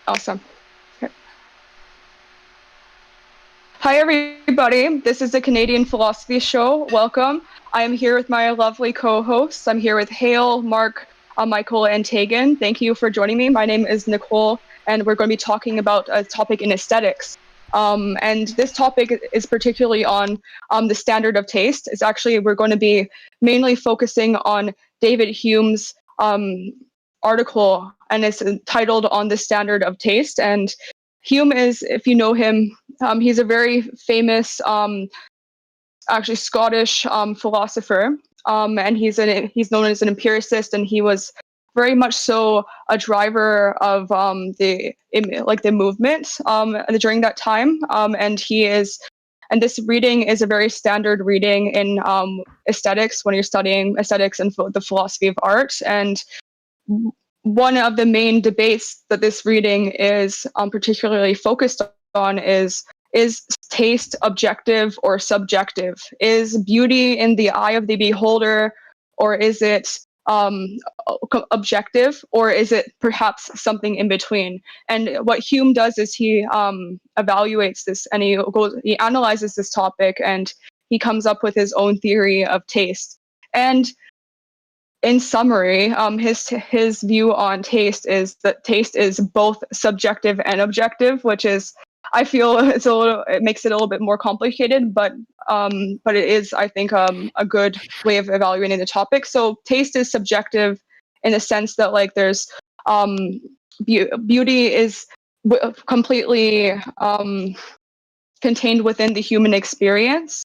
Awesome. Okay. Hi, everybody. This is the Canadian Philosophy Show. Welcome. I am here with my lovely co-hosts. I'm here with Hale, Mark, Michael, and Tagen. Thank you for joining me. My name is Nicole, and we're going to be talking about a topic in aesthetics. And this topic is particularly on the standard of taste. It's actually, we're going to be mainly focusing on David Hume's article, and it's titled On the Standard of Taste. And Hume is, if you know him, he's a very famous, actually Scottish philosopher, and he's known as an empiricist, and he was very much so a driver of the movement during that time. And this reading is a very standard reading in aesthetics when you're studying aesthetics and the philosophy of art. And one of the main debates that this reading is particularly focused on is taste objective or subjective? Is beauty in the eye of the beholder, or is it objective, or is it perhaps something in between? And what Hume does is he evaluates this, and he analyzes this topic, and he comes up with his own theory of taste. And in summary, his view on taste is that taste is both subjective and objective, which is, I feel, it makes it a little bit more complicated, but it is, I think, a good way of evaluating the topic. So taste is subjective in the sense that, like, there's beauty is completely contained within the human experience.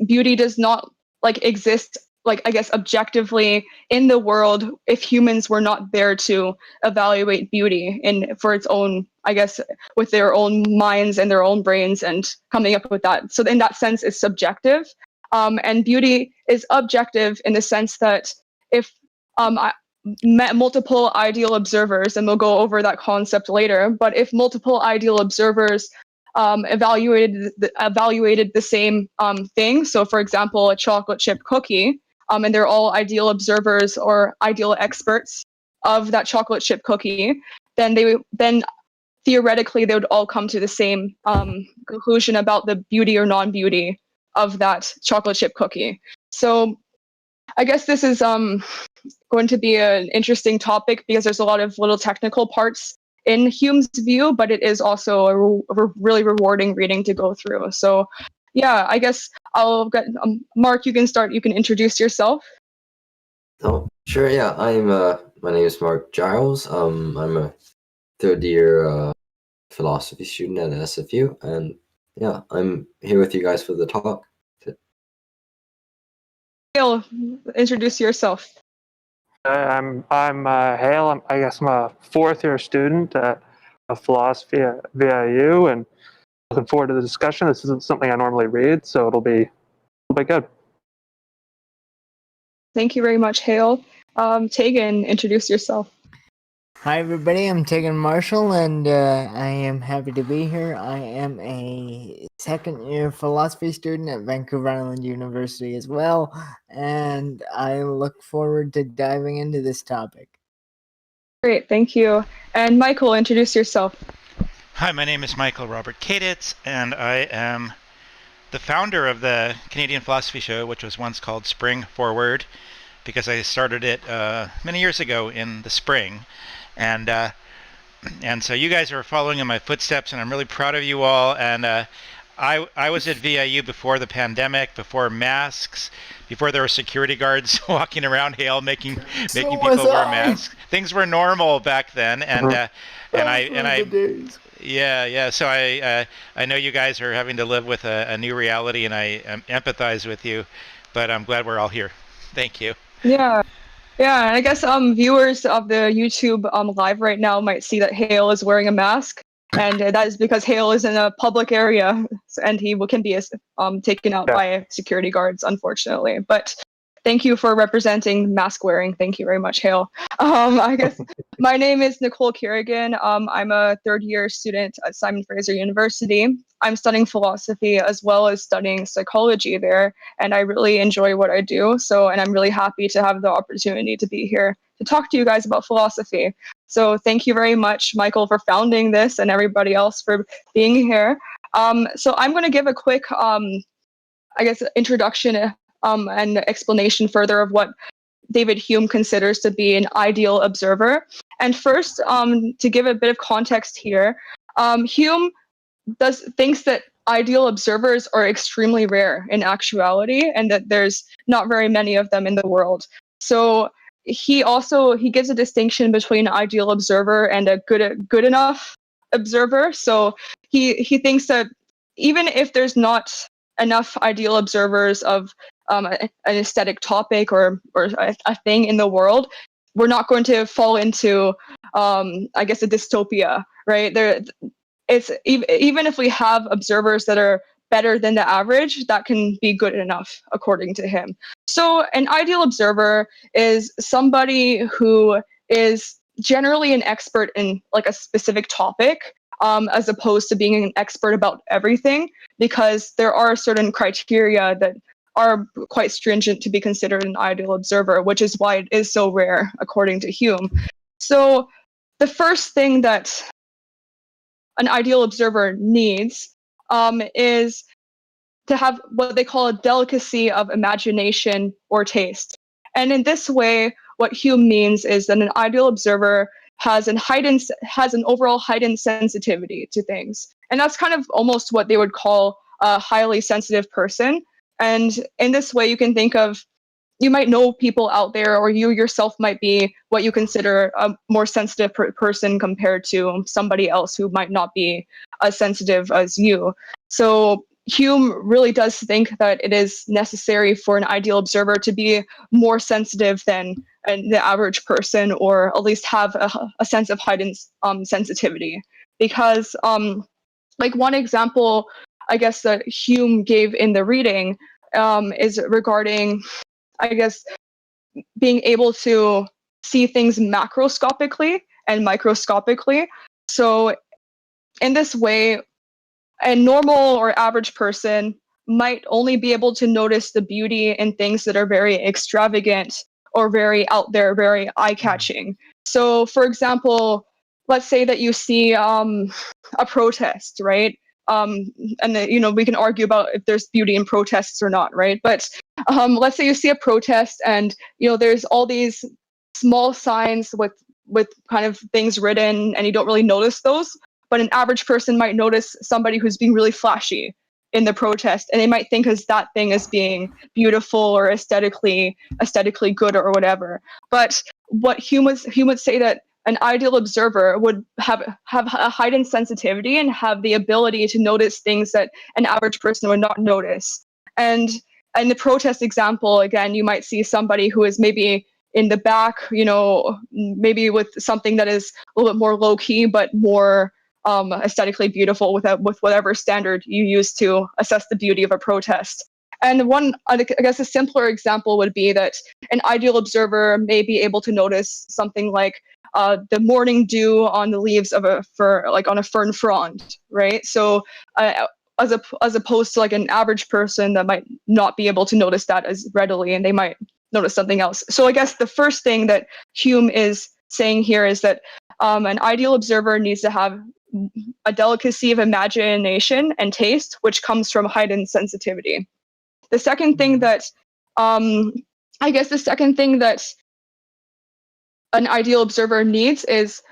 Beauty does not exist, I guess, objectively in the world if humans were not there to evaluate beauty for its own, I guess, with their own minds and their own brains and coming up with that. So in that sense, it's subjective. And beauty is objective in the sense that if multiple ideal observers, and we'll go over that concept later, but if multiple ideal observers evaluated the same thing, so for example, a chocolate chip cookie, and they're all ideal observers or ideal experts of that chocolate chip cookie, then theoretically they would all come to the same conclusion about the beauty or non-beauty of that chocolate chip cookie. So I guess this is going to be an interesting topic because there's a lot of little technical parts in Hume's view, but it is also a really rewarding reading to go through. So yeah, I guess I'll get Mark. You can start. You can introduce yourself. Oh, sure. Yeah, my name is Mark Giles. I'm a third year philosophy student at SFU, and yeah, I'm here with you guys for the talk. Hale, introduce yourself. I'm Hale. I guess I'm a fourth year student of philosophy at VIU, and looking forward to the discussion. This isn't something I normally read, so it'll be good. Thank you very much, Hale. Tagen, introduce yourself. Hi, everybody. I'm Tagen Marshall, and I am happy to be here. I am a second-year philosophy student at Vancouver Island University as well, and I look forward to diving into this topic. Great, thank you. And Michael, introduce yourself. Hi, my name is Michael Robert Caditz, and I am the founder of the Canadian Philosophy Show, which was once called Spring Forward, because I started it many years ago in the spring. And so you guys are following in my footsteps, and I'm really proud of you all. And I was at VIU before the pandemic, before masks, before there were security guards walking around Hale making people wear masks. Things were normal back then, and Yeah. So I know you guys are having to live with a new reality, and I empathize with you, but I'm glad we're all here. Thank you. Yeah, and I guess viewers of the YouTube live right now might see that Hale is wearing a mask, and that is because Hale is in a public area, and he can be taken out by security guards, unfortunately. But thank you for representing mask wearing. Thank you very much, Hale. I guess my name is Nicole Kerrigan. I'm a third-year student at Fraser University. I'm studying philosophy as well as studying psychology there, and I really enjoy what I do. And I'm really happy to have the opportunity to be here to talk to you guys about philosophy. So thank you very much, Michael, for founding this, and everybody else for being here. So I'm going to give a quick, introduction and explanation further of what David Hume considers to be an ideal observer. And first, to give a bit of context here, Hume thinks that ideal observers are extremely rare in actuality, and that there's not very many of them in the world. So he gives a distinction between an ideal observer and a good enough observer. So he thinks that even if there's not enough ideal observers of an aesthetic topic or a thing in the world, we're not going to fall into a dystopia, right? It's even if we have observers that are better than the average, that can be good enough according to him. So an ideal observer is somebody who is generally an expert in like a specific topic, as opposed to being an expert about everything, because there are certain criteria that are quite stringent to be considered an ideal observer, which is why it is so rare according to Hume. So the first thing that an ideal observer needs is to have what they call a delicacy of imagination or taste. And in this way, what Hume means is that an ideal observer has an overall heightened sensitivity to things. And that's kind of almost what they would call a highly sensitive person. And in this way, you can think of, you might know people out there, or you yourself might be what you consider a more sensitive person compared to somebody else who might not be as sensitive as you. So Hume really does think that it is necessary for an ideal observer to be more sensitive than the average person, or at least have a sense of heightened sensitivity. Because like one example, I guess, that Hume gave in the reading is regarding, I guess, being able to see things macroscopically and microscopically. So in this way, a normal or average person might only be able to notice the beauty in things that are very extravagant or very out there, very eye-catching. So for example, let's say that you see a protest, right? We can argue about if there's beauty in protests or not, right? But let's say you see a protest, and there's all these small signs with kind of things written, and you don't really notice those. But an average person might notice somebody who's being really flashy in the protest, and they might think as that thing as being beautiful or aesthetically good or whatever. But what Hume would say that an ideal observer would have a heightened sensitivity and have the ability to notice things that an average person would not notice. And in the protest example, again, you might see somebody who is maybe in the back, maybe with something that is a little bit more low key, but more aesthetically beautiful with whatever standard you use to assess the beauty of a protest. And one, I guess, a simpler example would be that an ideal observer may be able to notice something like the morning dew on the leaves of on a fern frond, right? So as opposed to like an average person that might not be able to notice that as readily, and they might notice something else. So I guess the first thing that Hume is saying here is that an ideal observer needs to have a delicacy of imagination and taste, which comes from heightened sensitivity. The second thing that an ideal observer needs is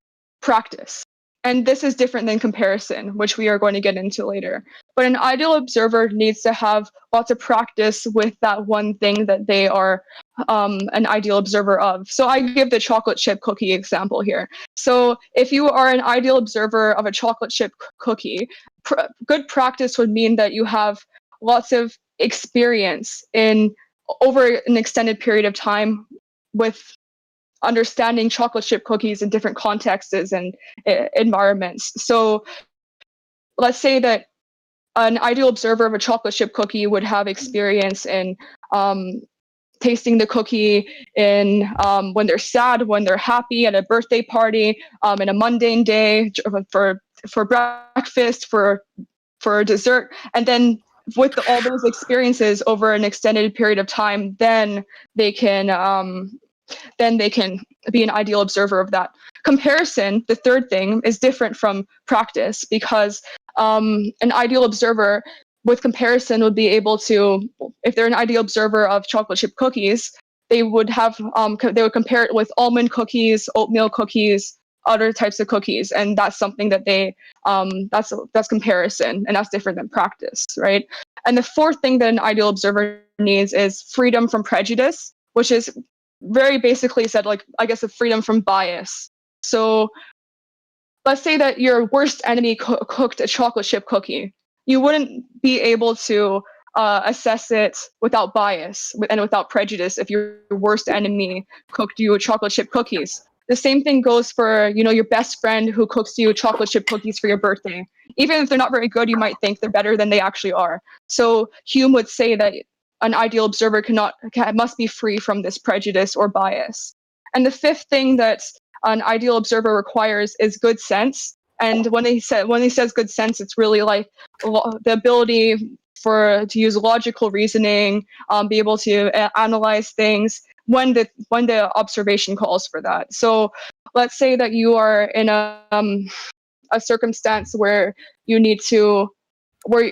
practice. And this is different than comparison, which we are going to get into later. But an ideal observer needs to have lots of practice with that one thing that they are an ideal observer of. So I give the chocolate chip cookie example here. So if you are an ideal observer of a chocolate chip cookie, good practice would mean that you have lots of experience over an extended period of time with understanding chocolate chip cookies in different contexts and environments. So let's say that an ideal observer of a chocolate chip cookie would have experience in tasting the cookie in when they're sad, when they're happy, at a birthday party, in a mundane day, for breakfast, for dessert, and then with all those experiences over an extended period of time, then they can be an ideal observer of that. Comparison, the third thing, is different from practice, because an ideal observer with comparison would be able to, if they're an ideal observer of chocolate chip cookies, they would have they would compare it with almond cookies, oatmeal cookies, other types of cookies, and that's something that they that's comparison, and that's different than practice, right? And the fourth thing that an ideal observer needs is freedom from prejudice, which is very basically said, like, I guess, a freedom from bias. So let's say that your worst enemy cooked a chocolate chip cookie. You wouldn't be able to assess it without bias and without prejudice if your worst enemy cooked you chocolate chip cookies. The same thing goes for, your best friend who cooks you chocolate chip cookies for your birthday. Even if they're not very good, you might think they're better than they actually are. So Hume would say that an ideal observer must be free from this prejudice or bias. And the fifth thing that an ideal observer requires is good sense. And when he says good sense, it's really like the ability to use logical reasoning, be able to analyze things when the observation calls for that. So let's say that you are in a circumstance where you need to I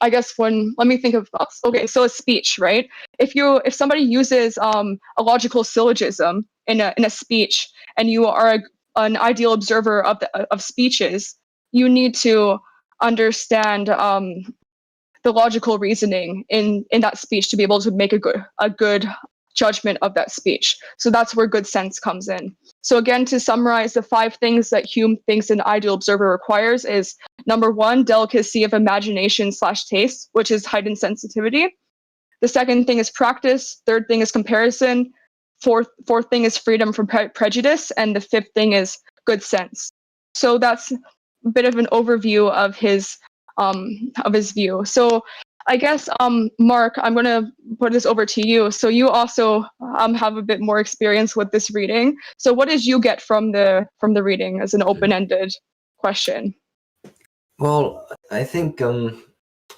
guess let me think of, okay, so a speech, right? If somebody uses a logical syllogism in a speech, and you are an ideal observer of speeches, you need to understand the logical reasoning in that speech to be able to make a good judgment of that speech. So that's where good sense comes in. So again, to summarize, the 5 things that Hume thinks an ideal observer requires is, number 1, delicacy of imagination/taste, which is heightened sensitivity. The second thing is practice. Third thing is comparison. Fourth thing is freedom from prejudice. And the fifth thing is good sense. So that's a bit of an overview of his view. So I guess, Mark, I'm going to put this over to you. So you also have a bit more experience with this reading. So what did you get from the reading as an open-ended question? Well, I think I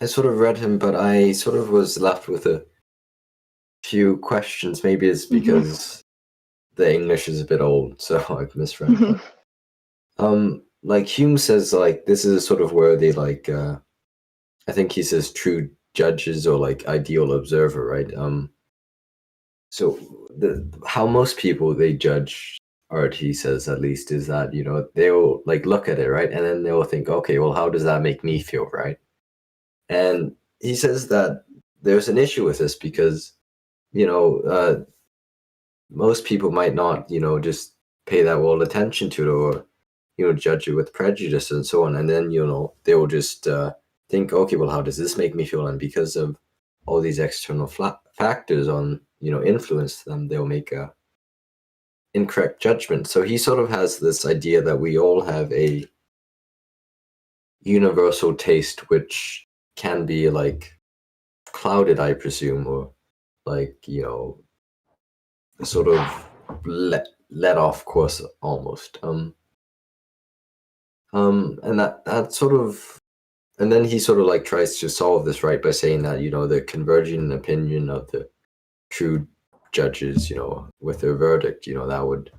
sort of read him, but I sort of was left with a few questions. Maybe it's because the English is a bit old, so I've misread. But, like Hume says, like, this is sort of where they I think he says true judges or like ideal observer, right? So how most people they judge art, he says, at least, is that they'll like look at it, right, and then they'll think, okay, well, how does that make me feel, right? And he says that there's an issue with this because most people might not just pay that well attention to it, or judge it with prejudice and so on, and then they will just think, okay, well, how does this make me feel? And because of all these external factors on influence them, they'll make a incorrect judgment. So he sort of has this idea that we all have a universal taste, which can be like clouded, I presume, or like sort of let off course almost. And that sort of, and then he sort of like tries to solve this, right, by saying that the converging opinion of the true judges, with their verdict, that would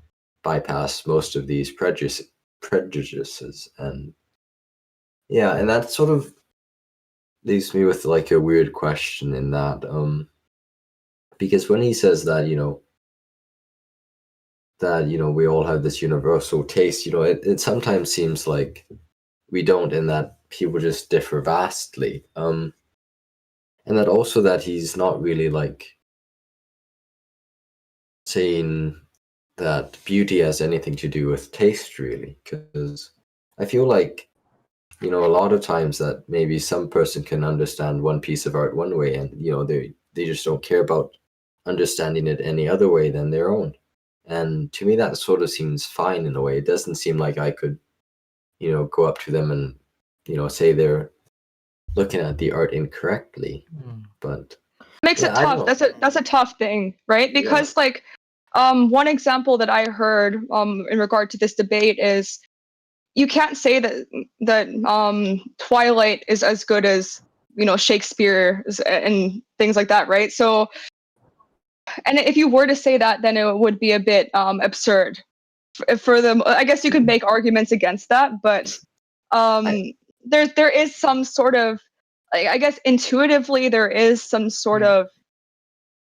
bypass most of these prejudices. And yeah, and that sort of leaves me with like a weird question in that, because when he says that, we all have this universal taste, it sometimes seems like we don't, in that people just differ vastly. And that also that he's not really like saying that beauty has anything to do with taste, really, because I feel like a lot of times that maybe some person can understand one piece of art one way, and they just don't care about understanding it any other way than their own. And to me, that sort of seems fine in a way. It doesn't seem like I could go up to them and say they're looking at the art incorrectly. But makes it tough. That's a tough thing, right? Because like one example that I heard in regard to this debate is, you can't say that Twilight is as good as Shakespeare and things like that, right? So and if you were to say that, then it would be a bit absurd. For them, I guess you could make arguments against that, but there is some sort of, I guess intuitively there is some sort of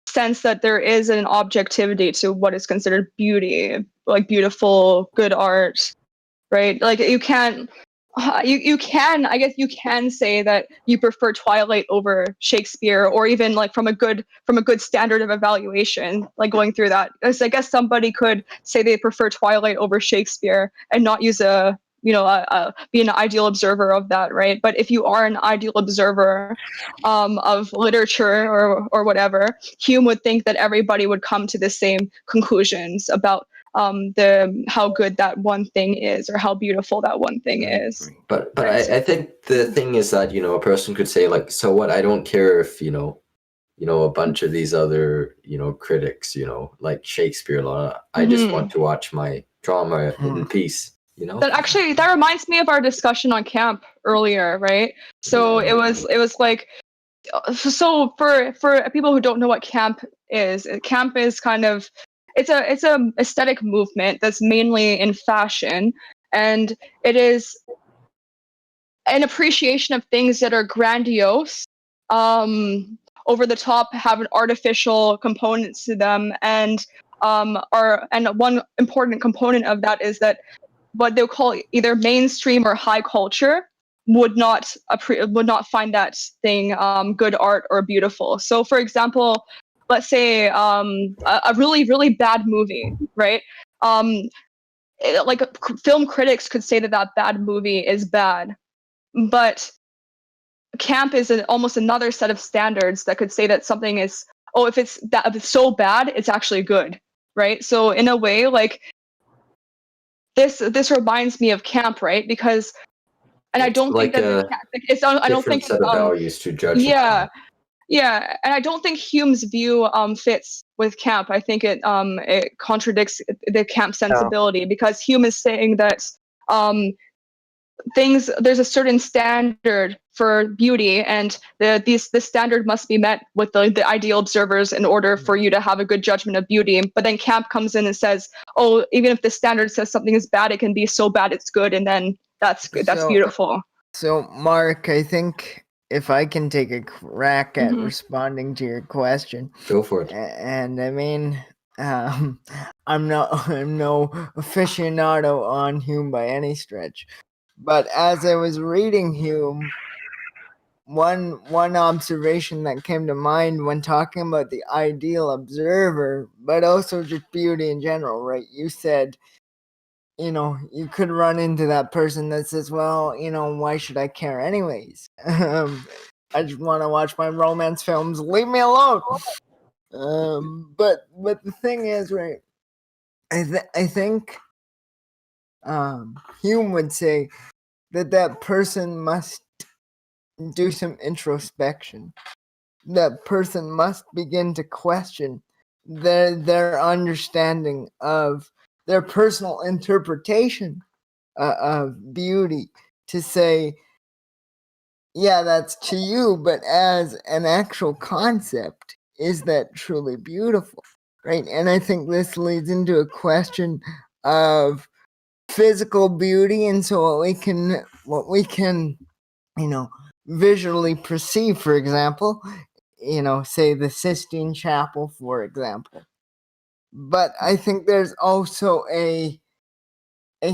sense that there is an objectivity to what is considered beauty, like beautiful, good art, right? Like you can't. You can, I guess you can say that you prefer Twilight over Shakespeare, or even like from a good standard of evaluation, like going through that. Because I guess somebody could say they prefer Twilight over Shakespeare and not use be an ideal observer of that, right? But if you are an ideal observer of literature or whatever, Hume would think that everybody would come to the same conclusions about how good that one thing is, or how beautiful that one thing is. But I think the thing is that, a person could say, like, so what, I don't care if, a bunch of these other, critics, like Shakespeare, I just want to watch my drama in peace, That reminds me of our discussion on camp earlier, right? So it was like, so for people who don't know what camp is kind of, it's a aesthetic movement that's mainly in fashion, and it is an appreciation of things that are grandiose, over the top, have an artificial components to them, and one important component of that is that what they'll call either mainstream or high culture would not find that thing good art or beautiful. So, for example, let's say a really, really bad movie, right? Like film critics could say that bad movie is bad, but camp is almost another set of standards that could say that something is, if it's so bad, it's actually good, right? So in a way, like this reminds me of camp, right? Because, and I don't think that I don't think set of values to judge. Yeah, and I don't think Hume's view fits with camp. I think it contradicts the camp sensibility, because Hume is saying that there's a certain standard for beauty, and the standard must be met with the ideal observers in order for you to have a good judgment of beauty. But then camp comes in and says, oh, even if the standard says something is bad, it can be so bad it's good, and then that's good. That's beautiful. So Mark, I think if I can take a crack at responding to your question, go for it. And I mean, I'm no aficionado on Hume by any stretch, but as I was reading Hume, one observation that came to mind when talking about the ideal observer, but also just beauty in general, right? You said, you could run into that person that says, well, why should I care anyways? I just want to watch my romance films. Leave me alone. But the thing is, right, I think Hume would say that person must do some introspection. That person must begin to question their understanding of their personal interpretation of beauty, to say, yeah, that's to you, but as an actual concept, is that truly beautiful, right? And I think this leads into a question of physical beauty, and so what we can visually perceive, for example, say the Sistine Chapel, for example. But I think there's also a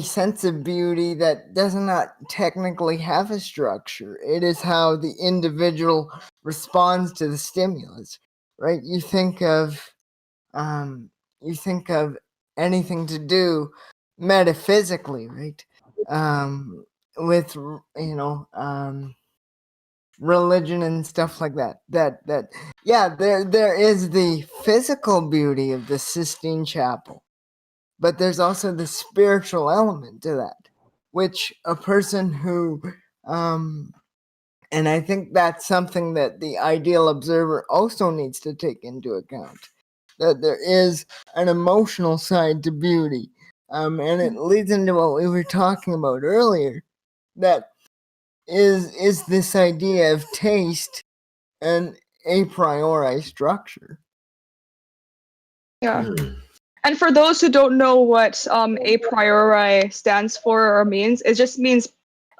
sense of beauty that does not technically have a structure. It is how the individual responds to the stimulus, right? You think of anything to do metaphysically, right? With religion and stuff like that. There is the physical beauty of the Sistine Chapel, but there's also the spiritual element to that, which a person who and I think that's something that the ideal observer also needs to take into account, that there is an emotional side to beauty, and it leads into what we were talking about earlier, that is this idea of taste and a priori structure. Yeah. And for those who don't know what a priori stands for or means, it just means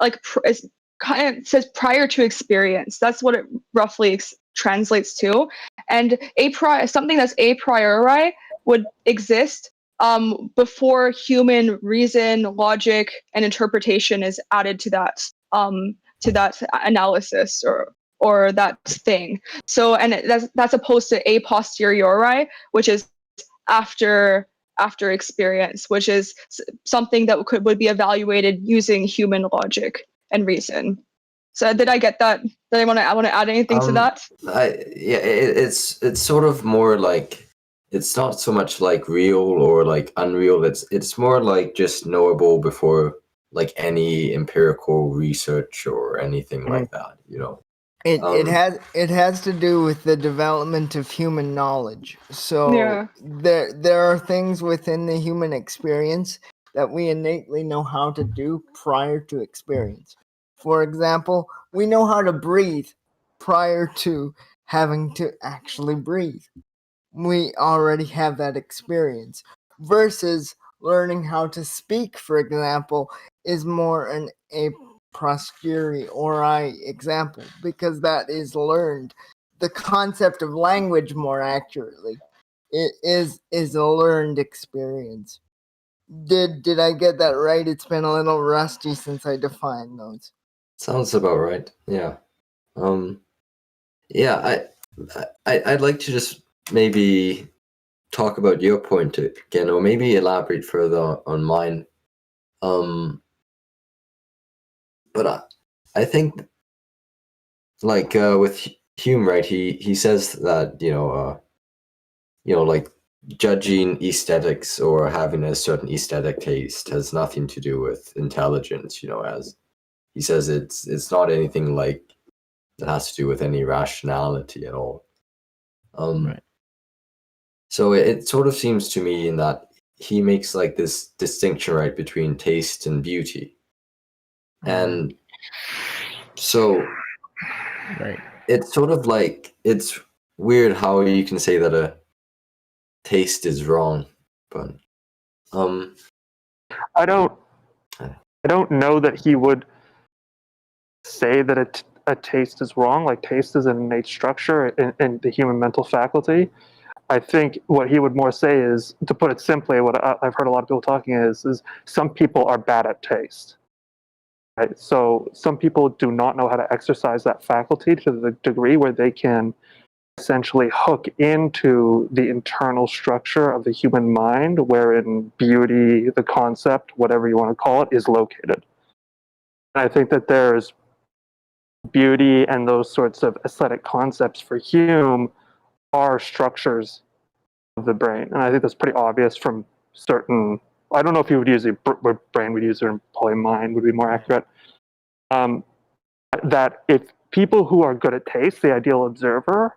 like it's kind of says prior to experience. That's what it roughly translates to. And something that's a priori would exist before human reason, logic, and interpretation is added to that analysis or that thing. So, and that's opposed to a posteriori, which is after experience, which is something that would be evaluated using human logic and reason. So did I get that? Did I want to add anything to that? It's sort of more like, it's not so much like real or like unreal. It's more like just knowable before like any empirical research or anything like that. It has to do with the development of human knowledge. So Yeah. there are things within the human experience that we innately know how to do prior to experience. For example, we know how to breathe prior to having to actually breathe. We already have that experience. Versus learning how to speak, for example, is more a posteriori example, because that is learned. The concept of language, more accurately, it is a learned experience. Did I get that right? It's been a little rusty since I defined those. Sounds about right. Yeah. Yeah. I'd like to just maybe talk about your point again, or maybe elaborate further on mine. But I think, like with Hume, right? He says that like judging aesthetics or having a certain aesthetic taste has nothing to do with intelligence. As he says, it's not anything like that has to do with any rationality at all. Right. So it sort of seems to me in that he makes like this distinction, right, between taste and beauty. And so Right. it's sort of like, it's weird how you can say that a taste is wrong, but I don't know that he would say that a taste is wrong. Like, taste is an innate structure in the human mental faculty. I think what he would more say is, to put it simply, what I've heard a lot of people talking is some people are bad at taste. Right? So some people do not know how to exercise that faculty to the degree where they can essentially hook into the internal structure of the human mind, wherein beauty, the concept, whatever you want to call it, is located. And I think that there's beauty and those sorts of aesthetic concepts for Hume are structures of the brain. And I think that's pretty obvious from certain, I don't know if you would use a brain would use, or probably mind would be more accurate. That if people who are good at taste, the ideal observer,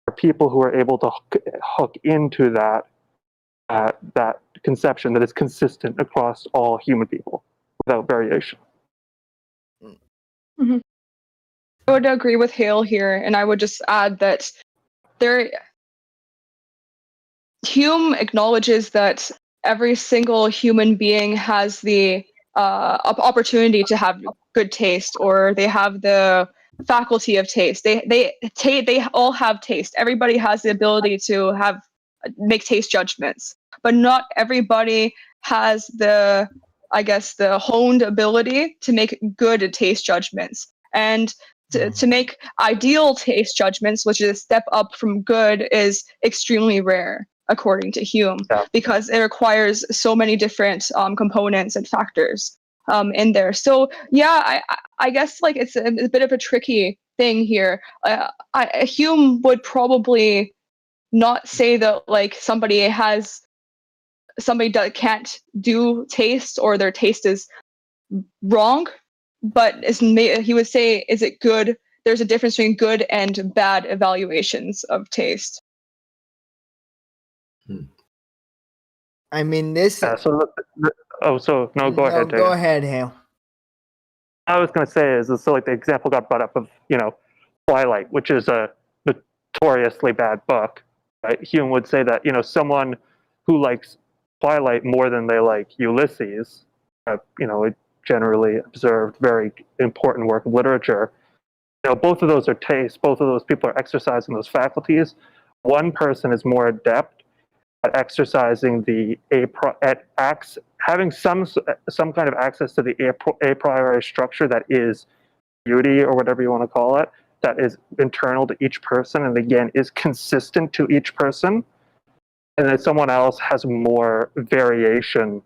are people who are able to hook into that that conception that is consistent across all human people without variation. Mm-hmm. I would agree with Hale here, and I would just add that Hume acknowledges that every single human being has the opportunity to have good taste, or they have the faculty of taste. They all have taste. Everybody has the ability to make taste judgments, but not everybody has the honed ability to make good taste judgments. And to make ideal taste judgments, which is a step up from good, is extremely rare, according to Hume, because it requires so many different components and factors in there. So yeah, I guess like it's a bit of a tricky thing here. Hume would probably not say that like somebody that can't do taste, or their taste is wrong, but he would say, is it good? There's a difference between good and bad evaluations of taste. I mean, this. Yeah, so go ahead. Go ahead, Hale. I was going to say is so like the example got brought up of Twilight, which is a notoriously bad book, right? Hume would say that, someone who likes Twilight more than they like Ulysses, a generally observed very important work of literature, both of those are tastes. Both of those people are exercising those faculties. One person is more adept at exercising having some kind of access to the a priori structure that is beauty, or whatever you want to call it, that is internal to each person, and again is consistent to each person. And then someone else has more variation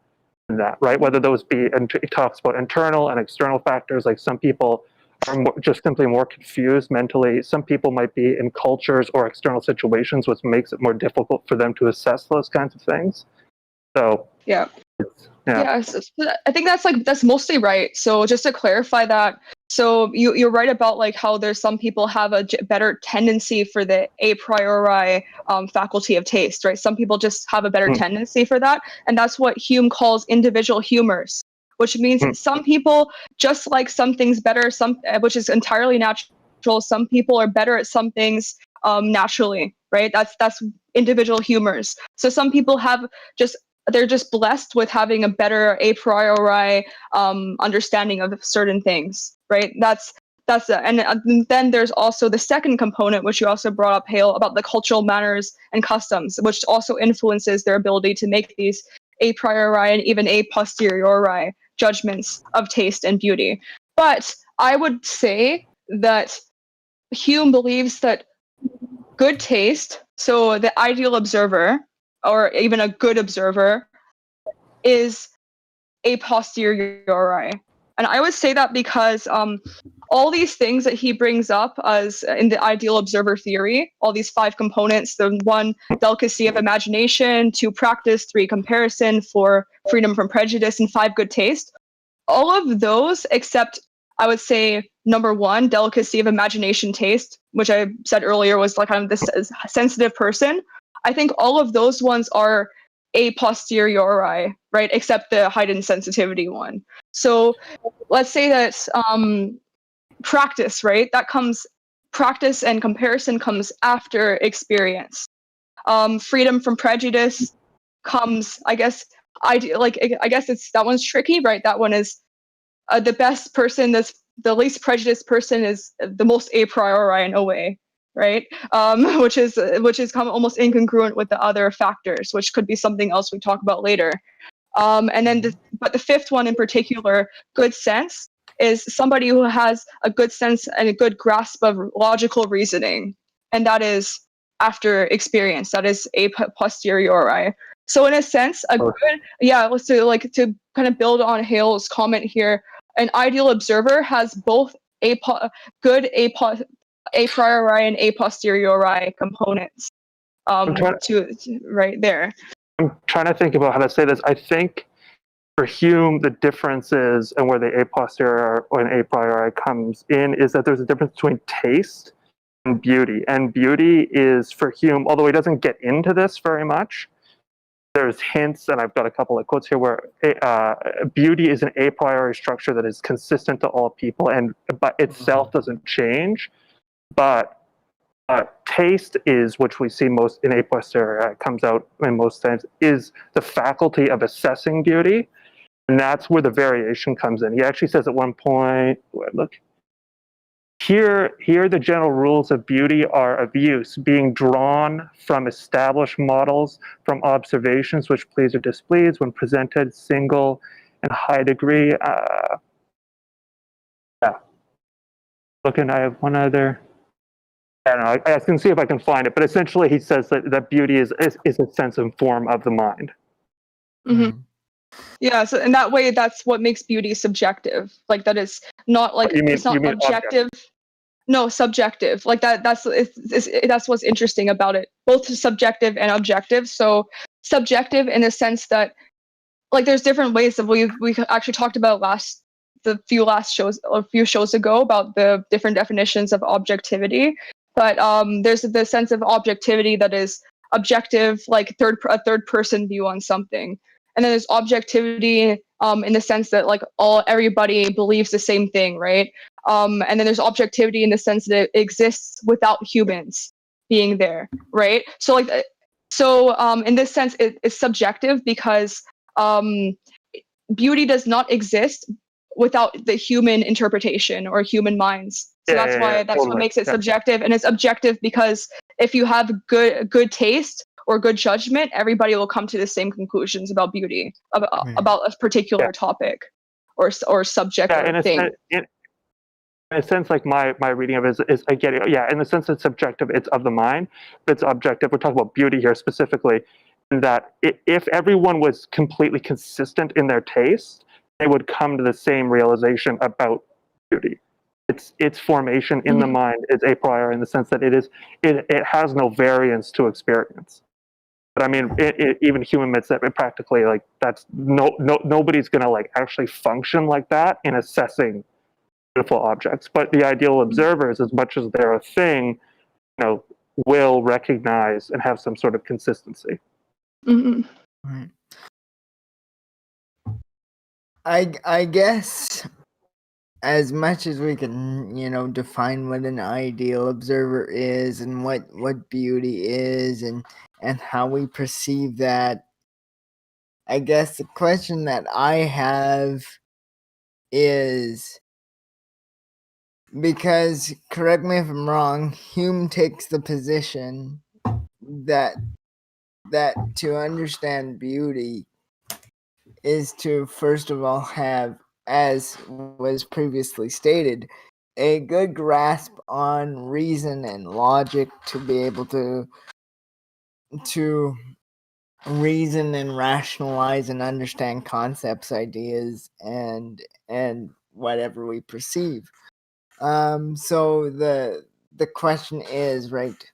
in that, right? Whether those be, and it talks about internal and external factors, like some people are just simply more confused mentally. Some people might be in cultures or external situations, which makes it more difficult for them to assess those kinds of things. So yeah. So I think that's mostly right. So just to clarify that, so you're right about like how there's some people have a better tendency for the a priori faculty of taste, right? Some people just have a better tendency for that, and that's what Hume calls individual humors, which means some people just like some things better, which is entirely natural. Some people are better at some things naturally, right? That's individual humors. So some people they're just blessed with having a better a priori understanding of certain things, right? And then there's also the second component, which you also brought up, Hale, about the cultural manners and customs, which also influences their ability to make these a priori and even a posteriori judgments of taste and beauty. But I would say that Hume believes that good taste, so the ideal observer, or even a good observer, is a posteriori. And I would say that because all these things that he brings up as in the ideal observer theory, all these 5 components, the 1, delicacy of imagination, 2, practice, 3, comparison, 4, freedom from prejudice, and 5, good taste, all of those, except I would say number 1, delicacy of imagination, taste, which I said earlier was like kind of this sensitive person, I think all of those ones are a posteriori, right? Except the heightened sensitivity one. So let's say that practice, right? Practice and comparison comes after experience. Freedom from prejudice comes, I guess that one's tricky, right? That one is the best person, the least prejudiced person is the most a priori in a way, right? Which is kind of almost incongruent with the other factors, which could be something else we talk about later. And then, but the 5th one in particular, good sense, is somebody who has a good sense and a good grasp of logical reasoning, and that is after experience. That is a posteriori. So in a sense, let's do to kind of build on Hale's comment here. An ideal observer has both a priori and a posteriori components. Right there. I'm trying to think about how to say this. I think for Hume, the differences and where the a posteriori or an a priori comes in is that there's a difference between taste and beauty. And beauty is, for Hume, although he doesn't get into this very much, there's hints, and I've got a couple of quotes here, where beauty is an a priori structure that is consistent to all people, but itself doesn't change. But taste is, which we see most in a posteriori, comes out in most times, is the faculty of assessing beauty, and that's where the variation comes in. He actually says at one point, Here the general rules of beauty are of use, being drawn from established models, from observations which please or displease when presented single and high degree. Looking, I have one other. I don't know. I can see if I can find it, but essentially he says that beauty is a sense and form of the mind. Mm-hmm. Yeah, so in that way, that's what makes beauty subjective. Like that is not like it's not objective. No, subjective. Like that's what's interesting about it. Both subjective and objective. So subjective in the sense that like there's different ways that we actually talked about a few shows ago about the different definitions of objectivity. But there's the sense of objectivity that is objective, like a third person view on something. And then there's objectivity in the sense that like everybody believes the same thing, right? And then there's objectivity in the sense that it exists without humans. being there, right? So in this sense, it's subjective because beauty does not exist without the human interpretation or human minds. So that's what totally. makes it subjective, and it's objective because if you have good taste or good judgment, everybody will come to the same conclusions about beauty, about a particular topic or subject or thing. In a sense, like my reading of it is I get it. Yeah, in the sense it's subjective, it's of the mind, but it's objective. We're talking about beauty here specifically, in that if everyone was completely consistent in their taste, they would come to the same realization about beauty. Its formation in the mind is a priori in the sense that it has no variance to experience. But I mean, even Hume admits that practically, like that's nobody's gonna like actually function like that in assessing beautiful objects. But the ideal observers, as much as they're a thing, will recognize and have some sort of consistency. Right. I guess as much as we can, define what an ideal observer is and what beauty is and how we perceive that, I guess the question that I have is, because, correct me if I'm wrong, Hume takes the position that to understand beauty is to, first of all, have, as was previously stated, a good grasp on reason and logic to be able to reason and rationalize and understand concepts, ideas, and whatever we perceive. So the question is, right,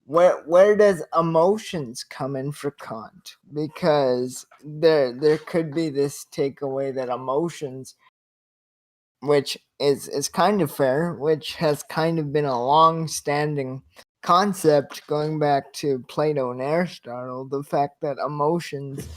where does emotions come in for Kant? Because there could be this takeaway that emotions, which is kind of fair, which has kind of been a long-standing concept going back to Plato and Aristotle, the fact that emotions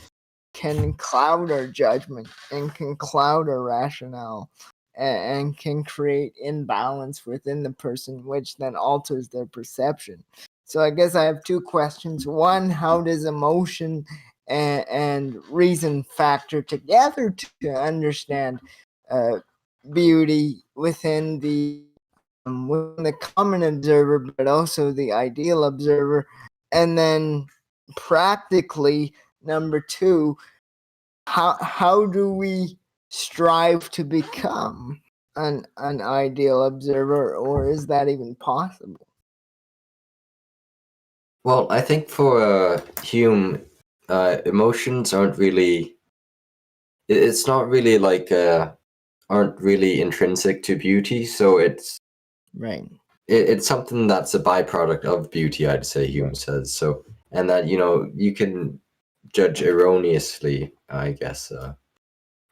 can cloud our judgment and can cloud our rationale and can create imbalance within the person, which then alters their perception. So I guess I have two questions. One, how does emotion and reason factor together to understand beauty within the common observer, but also the ideal observer? And then practically, number two, how do we strive to become an ideal observer, or is that even possible? Well, I think for Hume, emotions aren't really. It's not really like aren't really intrinsic to beauty, so it's Right. it's something that's a byproduct of beauty, I'd say. Hume says so, and that you can judge erroneously, I guess.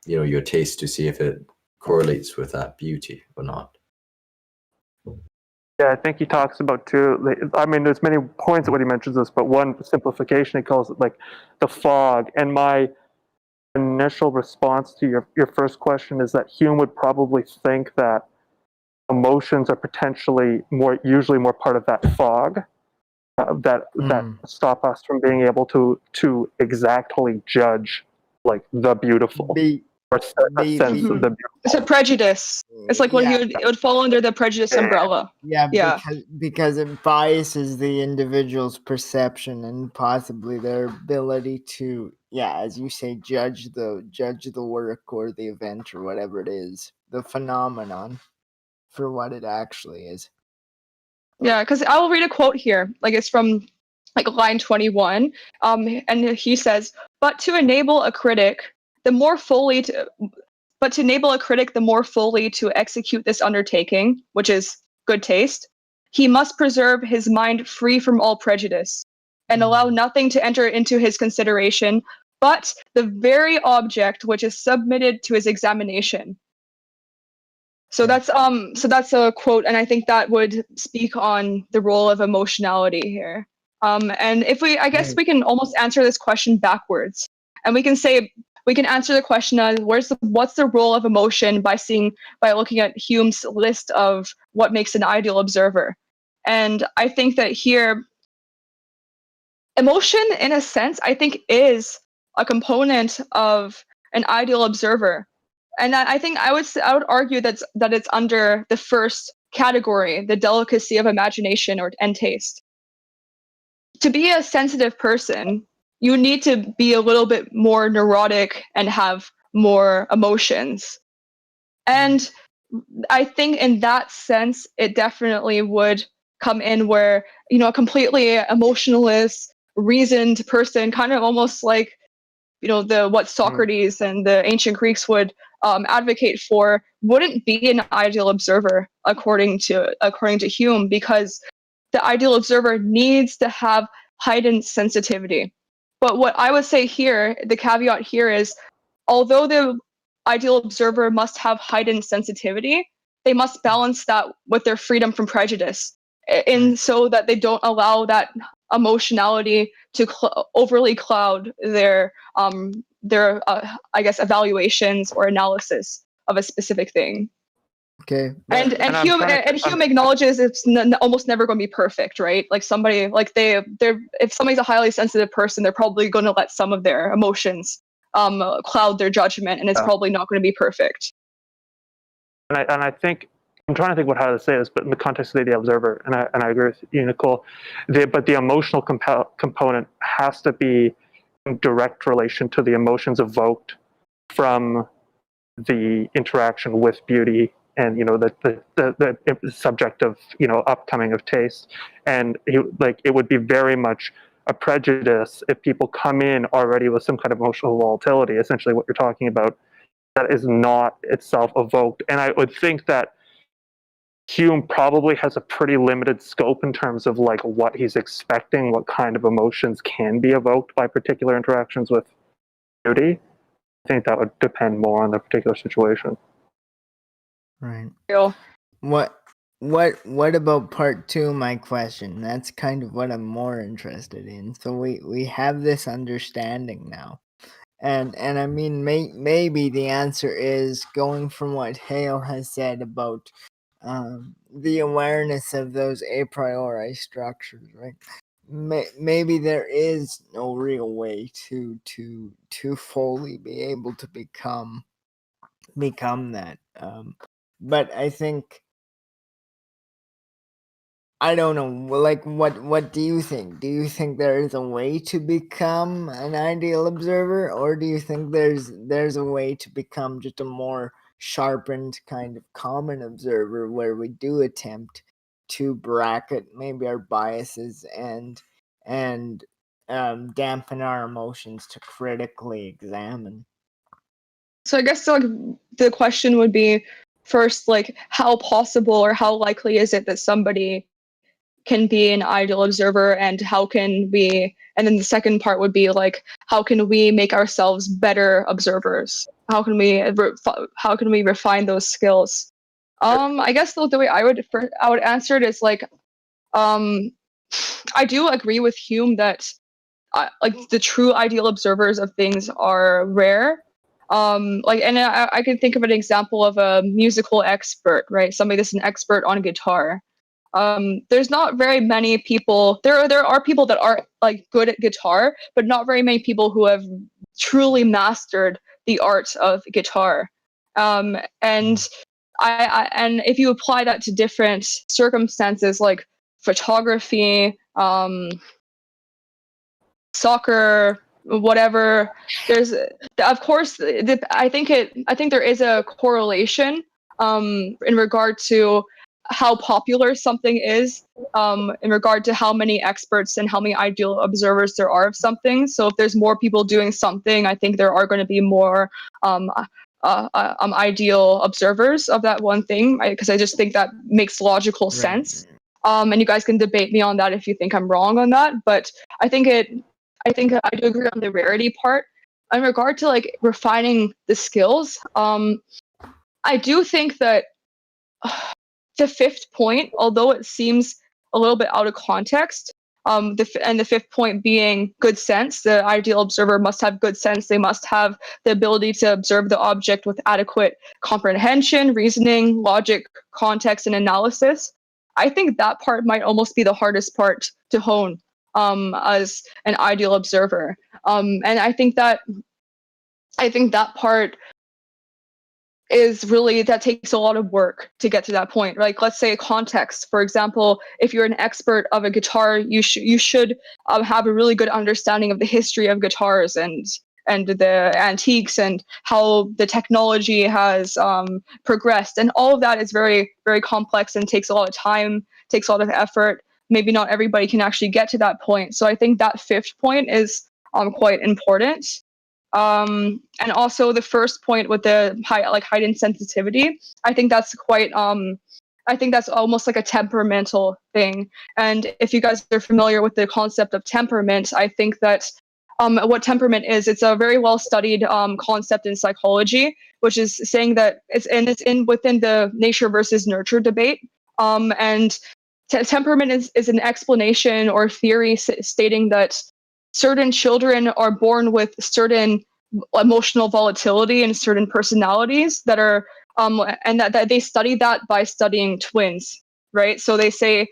Your taste to see if it correlates with that beauty or not. Yeah, I think he talks about too. I mean, there's many points when he mentions this, but one simplification, he calls it like the fog. And my initial response to your first question is that Hume would probably think that emotions are potentially usually more part of that fog that stop us from being able to exactly judge like the beautiful. Or a sense of the beautiful. It's a prejudice. It's like when it would fall under the prejudice umbrella. Yeah. Because it biases the individual's perception and possibly their ability to, as you say, judge the work or the event or whatever it is, the phenomenon, for what it actually is. Yeah, because I will read a quote here. Like it's from line 21. And he says, But to enable a critic the more fully to execute this undertaking, which is good taste, he must preserve his mind free from all prejudice, and allow nothing to enter into his consideration but the very object which is submitted to his examination. So that's a quote, and I think that would speak on the role of emotionality here. And if we can almost answer this question backwards, and we can say, we can answer the question of what's the role of emotion by looking at Hume's list of what makes an ideal observer. And I think that here, emotion, in a sense, I think is a component of an ideal observer. And I think I would argue that it's under the first category, the delicacy of imagination and taste. To be a sensitive person, you need to be a little bit more neurotic and have more emotions. And I think in that sense, it definitely would come in where, a completely emotionless, reasoned person, kind of almost like, what Socrates and the ancient Greeks would advocate for, wouldn't be an ideal observer according to Hume, because the ideal observer needs to have heightened sensitivity. But what I would say here, the caveat here is, although the ideal observer must have heightened sensitivity, they must balance that with their freedom from prejudice, so that they don't allow that emotionality to overly cloud their I guess evaluations or analysis of a specific thing. Okay. And Hume acknowledges it's almost never going to be perfect, right? Like somebody, like if somebody's a highly sensitive person, they're probably going to let some of their emotions cloud their judgment, and it's probably not going to be perfect. And I think, I'm trying to think how to say this, but in the context of the observer, and I agree with you, Nicole, but the emotional component has to be in direct relation to the emotions evoked from the interaction with beauty, and the subject of upcoming of taste. And it would be very much a prejudice if people come in already with some kind of emotional volatility, essentially what you're talking about, that is not itself evoked. And I would think that Hume probably has a pretty limited scope in terms of like what he's expecting, what kind of emotions can be evoked by particular interactions with beauty. I think that would depend more on the particular situation. Right. Yeah. What about part two, my question? That's kind of what I'm more interested in. So we have this understanding now. And I mean, maybe the answer is going from what Hale has said about the awareness of those a priori structures, right? Maybe there is no real way to fully be able to become that. But I think, I don't know, like what do you think? Do you think there is a way to become an ideal observer, or do you think there's a way to become just a more sharpened kind of common observer, where we do attempt to bracket maybe our biases and dampen our emotions to critically examine? So I guess like the question would be, first, like, how possible or how likely is it that somebody can be an ideal observer, and how can we, and then the second part would be like, how can we make ourselves better observers? How can we refine those skills? I guess the way I would answer it is like, I do agree with Hume that like the true ideal observers of things are rare. Like, and I can think of an example of a musical expert, right? Somebody that's an expert on guitar. There's not very many people. There are people that are like good at guitar, but not very many people who have truly mastered the art of guitar. And and if you apply that to different circumstances like photography, soccer, whatever, there's, of course, I think there is a correlation in regard to how popular something is, in regard to how many experts and how many ideal observers there are of something. So if there's more people doing something, I think there are going to be more ideal observers of that one thing, because I just think that makes logical sense. And you guys can debate me on that if you think I'm wrong on that, but I think I do agree on the rarity part. In regard to like refining the skills, I do think that the fifth point, although it seems a little bit out of context, And the fifth point being good sense. The ideal observer must have good sense. They must have the ability to observe the object with adequate comprehension, reasoning, logic, context, and analysis. I think that part might almost be the hardest part to hone as an ideal observer. And I think that part is really, that takes a lot of work to get to that point. Like, let's say context, for example, if you're an expert of a guitar, you should have a really good understanding of the history of guitars and the antiques and how the technology has progressed. And all of that is very, very complex and takes a lot of time, takes a lot of effort. Maybe not everybody can actually get to that point. So I think that fifth point is quite important. And also the first point with the heightened sensitivity, I think that's quite, I think that's almost like a temperamental thing. And if you guys are familiar with the concept of temperament, I think that what temperament is, it's a very well studied concept in psychology, which is saying that it's within the nature versus nurture debate. And temperament is an explanation or theory stating that certain children are born with certain emotional volatility and certain personalities that are, and that they study that by studying twins, right? So they say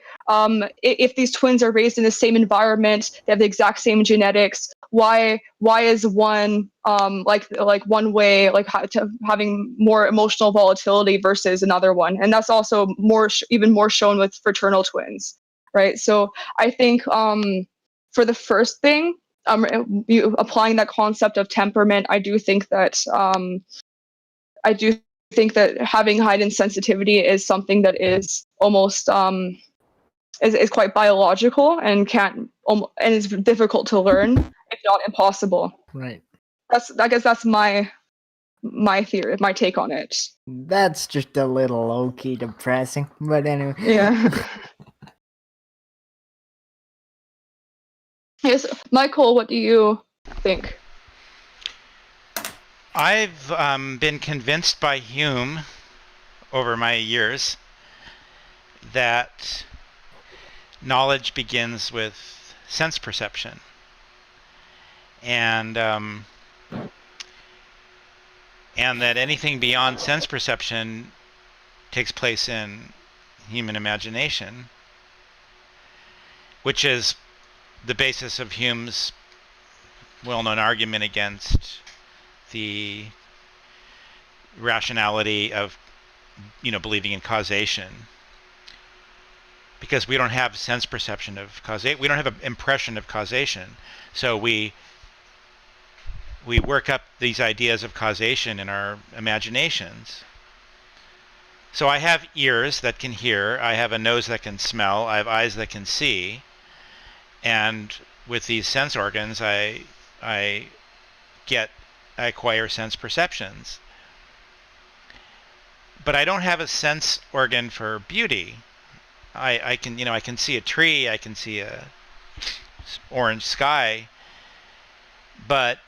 if these twins are raised in the same environment, they have the exact same genetics. Why is one like one way, like having more emotional volatility versus another one? And that's also even more shown with fraternal twins, right? So I think for the first thing, applying that concept of temperament, I do think that having heightened sensitivity is something that is almost is quite biological and and is difficult to learn, if not impossible. Right. I guess that's my theory, my take on it. That's just a little low-key depressing, but anyway. Yeah. Yes, Michael, what do you think? I've been convinced by Hume over my years that knowledge begins with sense perception, and that anything beyond sense perception takes place in human imagination, which is the basis of Hume's well-known argument against the rationality of, believing in causation, because we don't have sense perception of causation. We don't have an impression of causation, so we work up these ideas of causation in our imaginations. So I have ears that can hear, I have a nose that can smell, I have eyes that can see, and with these sense organs, I acquire sense perceptions. But I don't have a sense organ for beauty. I can see a tree, I can see a orange sky, but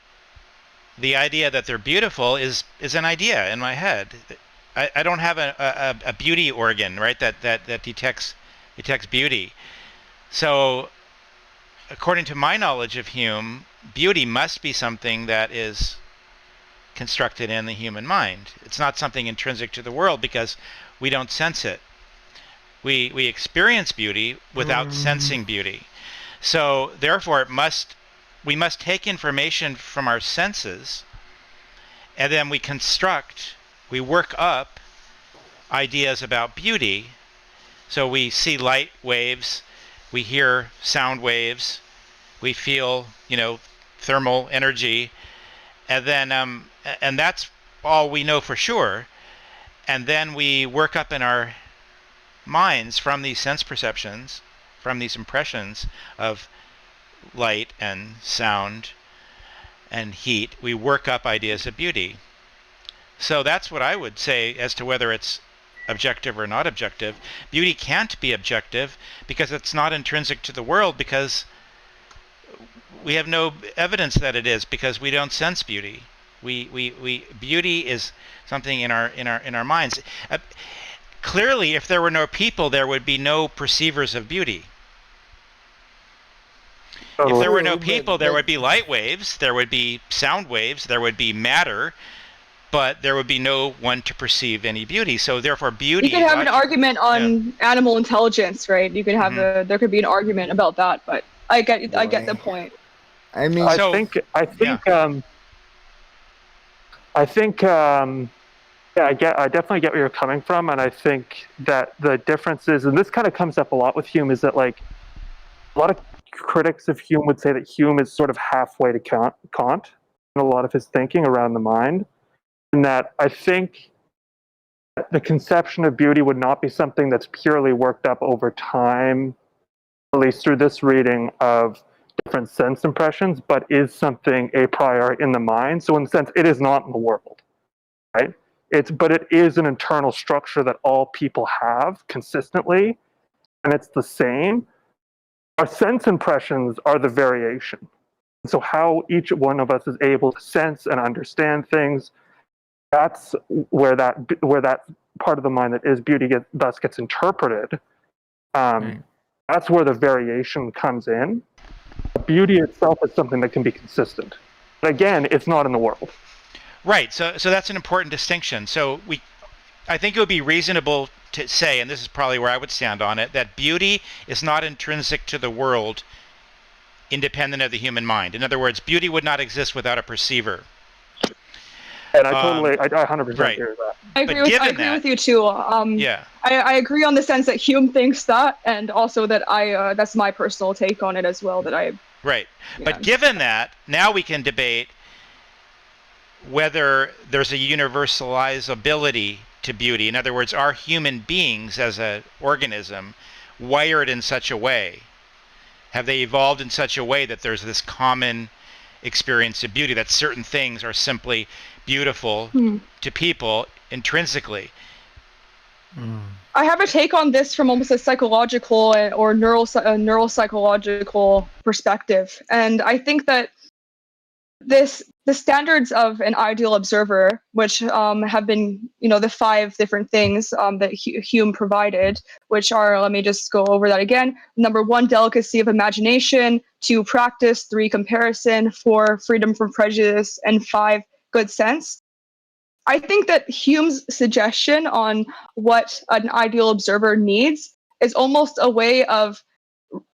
the idea that they're beautiful is an idea in my head. I don't have a beauty organ, right, that detects beauty. So according to my knowledge of Hume, beauty must be something that is constructed in the human mind. It's not something intrinsic to the world because we don't sense it. We experience beauty without sensing beauty. So therefore we must take information from our senses, and then we work up ideas about beauty. So we see light waves, we hear sound waves, we feel, thermal energy, and then and that's all we know for sure. And then we work up in our minds from these sense perceptions, from these impressions of light and sound and heat, we work up ideas of beauty. So that's what I would say as to whether it's objective or not objective. Beauty can't be objective because it's not intrinsic to the world, because we have no evidence that it is, because we don't sense beauty. Beauty is something in our minds. Clearly, if there were no people, there would be no perceivers of beauty. If there were no True, people, there would be light waves, there would be sound waves, there would be matter, but there would be no one to perceive any beauty. So therefore, beauty. You could have an argument on animal intelligence, right? You could have there could be an argument about that, but I get the Boy. point. I mean, I So- think I definitely get where you're coming from, and I think that the difference is, and this kind of comes up a lot with Hume, is that like a lot of critics of Hume would say that Hume is sort of halfway to Kant in a lot of his thinking around the mind, and that I think the conception of beauty would not be something that's purely worked up over time, at least through this reading of different sense impressions, but is something a priori in the mind. So in a sense, it is not in the world, right? But it is an internal structure that all people have consistently, and it's the same. Our sense impressions are the variation. So how each one of us is able to sense and understand things, that's where that part of the mind that is beauty thus gets interpreted. Right. That's where the variation comes in. Beauty itself is something that can be consistent. But again, it's not in the world. Right. So that's an important distinction. So I think it would be reasonable to say, and this is probably where I would stand on it, that beauty is not intrinsic to the world, independent of the human mind. In other words, beauty would not exist without a perceiver. And I 100% right. agree with that. I agree with you too. Yeah. I agree on the sense that Hume thinks that, and also that that's my personal take on it as well. Right. Yeah. But given that, now we can debate whether there's a universalizability to beauty. In other words, are human beings as an organism wired in such a way? Have they evolved in such a way that there's this common experience of beauty, that certain things are simply beautiful to people intrinsically? I have a take on this from almost a psychological or neuropsychological perspective, and I think that the standards of an ideal observer, which have been, the 5 different things that Hume provided, which are, let me just go over that again. Number 1, delicacy of imagination. 2, practice. 3, comparison. 4, freedom from prejudice. And 5, good sense. I think that Hume's suggestion on what an ideal observer needs is almost a way of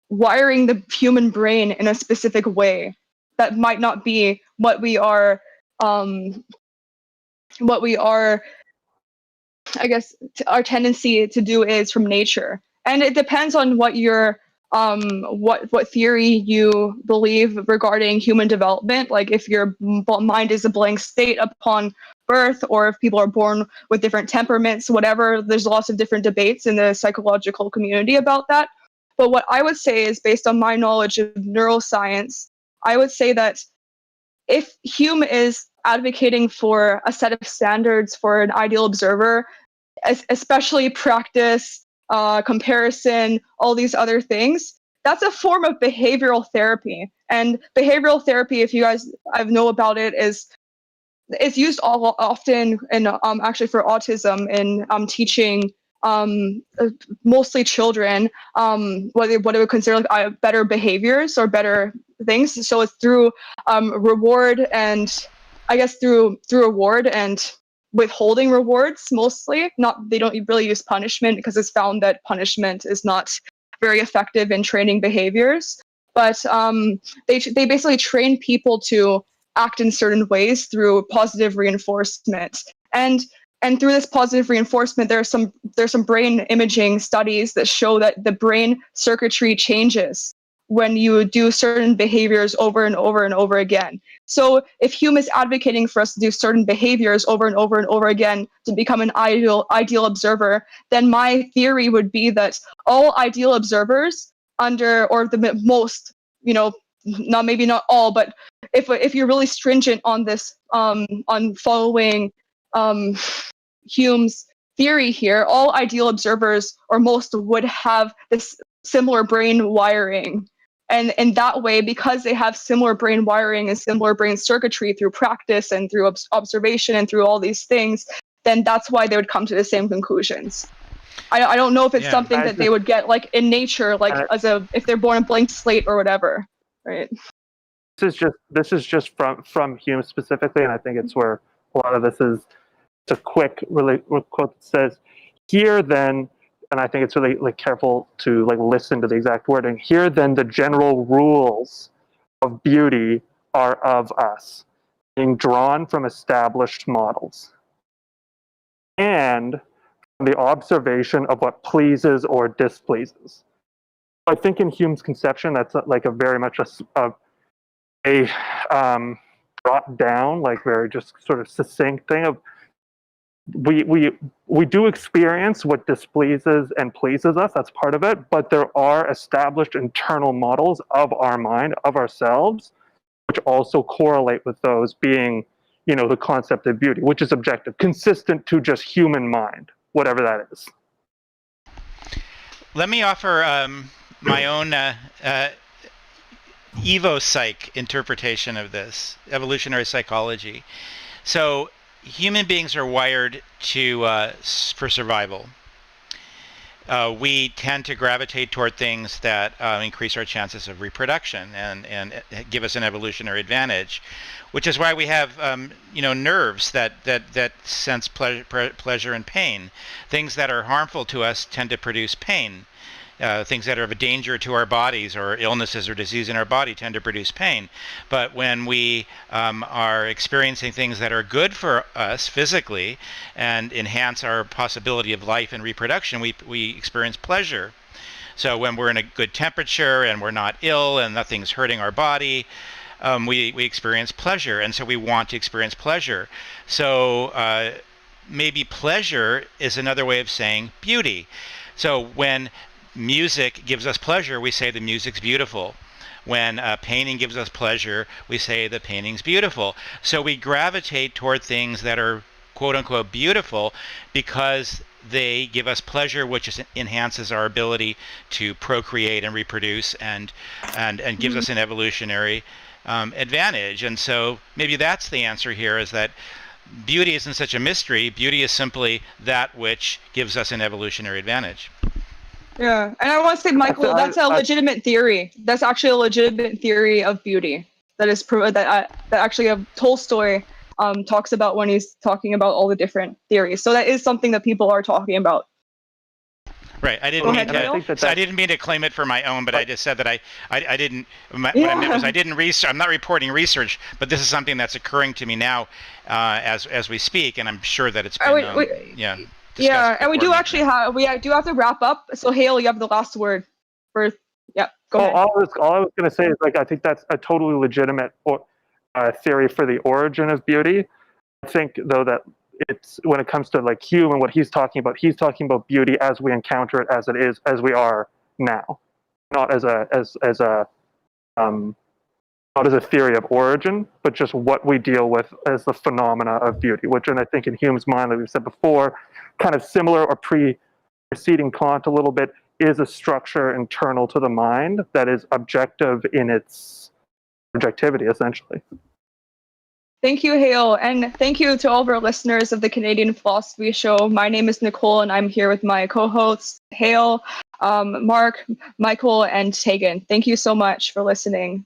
wiring the human brain in a specific way that might not be what we are, I guess, our tendency to do is from nature. And it depends on what your, what theory you believe regarding human development. Like if your mind is a blank state upon birth, or if people are born with different temperaments, whatever, there's lots of different debates in the psychological community about that. But what I would say is, based on my knowledge of neuroscience, I would say that if Hume is advocating for a set of standards for an ideal observer, especially practice, comparison, all these other things, that's a form of behavioral therapy. And behavioral therapy, if you guys know about it, it's used often in actually for autism in teaching mostly children what they would consider like better behaviors or better things. So it's through reward, and I guess through reward and withholding rewards mostly. They don't really use punishment, because it's found that punishment is not very effective in training behaviors. But they basically train people to act in certain ways through positive reinforcement. And through this positive reinforcement, there's some brain imaging studies that show that the brain circuitry changes when you do certain behaviors over and over and over again. So if Hume is advocating for us to do certain behaviors over and over and over again to become an ideal observer, then my theory would be that all ideal observers or the most, maybe not all, but if you're really stringent on this, on following Hume's theory here, all ideal observers, or most, would have this similar brain wiring. And in that way, because they have similar brain wiring and similar brain circuitry through practice and through observation and through all these things, then that's why they would come to the same conclusions. I don't know if it's something that they would get like in nature, like if they're born a blank slate or whatever. right? This is just from Hume specifically, and I think it's where a lot of this is. It's a quick quote that says, "Here then," and I think it's really like careful to like listen to the exact wording. "Here then, the general rules of beauty are of us, being drawn from established models, and from the observation of what pleases or displeases." I think in Hume's conception, that's like a very much a brought down, like very just sort of succinct thing of we do experience what displeases and pleases us. That's part of it, but there are established internal models of our mind, of ourselves, which also correlate with those being, the concept of beauty, which is objective, consistent to just human mind, whatever that is. Let me offer my own evo-psych interpretation of this, evolutionary psychology. So human beings are wired for survival. We tend to gravitate toward things that increase our chances of reproduction and give us an evolutionary advantage, which is why we have nerves that sense pleasure and pain. Things that are harmful to us tend to produce pain. Things that are of a danger to our bodies, or illnesses or disease in our body, tend to produce pain. But when we are experiencing things that are good for us physically and enhance our possibility of life and reproduction, we experience pleasure. So when we're in a good temperature and we're not ill and nothing's hurting our body, we experience pleasure, and so we want to experience pleasure. So maybe pleasure is another way of saying beauty. So when music gives us pleasure, we say the music's beautiful. When painting gives us pleasure, we say the painting's beautiful. So we gravitate toward things that are quote-unquote beautiful because they give us pleasure, which enhances our ability to procreate and reproduce and gives us an evolutionary advantage. And so maybe that's the answer here, is that beauty isn't such a mystery. Beauty is simply that which gives us an evolutionary advantage. Yeah, and I want to say, Michael, that's a legitimate theory. That's actually a legitimate theory of beauty. That is that actually Tolstoy talks about when he's talking about all the different theories. So that is something that people are talking about. Right. I didn't mean to claim it for my own, but I just said that I didn't. What I meant was I didn't research. I'm not reporting research, but this is something that's occurring to me now as we speak, and I'm sure that it's been Yeah, and we do actually have to wrap up. So Hale, you have the last word. Go ahead. All I was going to say is, like, I think that's a totally legitimate theory for the origin of beauty. I think though that it's, when it comes to like Hume and what he's talking about beauty as we encounter it, as it is, as we are now, not as a theory of origin, but just what we deal with as the phenomena of beauty, which, and I think in Hume's mind, like we've said before, kind of similar or preceding Kant a little bit, is a structure internal to the mind that is objective in its objectivity, essentially. Thank you, Hale, and thank you to all of our listeners of the Canadian Philosophy Show. My name is Nicole, and I'm here with my co-hosts, Hale, Mark, Michael, and Tagen. Thank you so much for listening.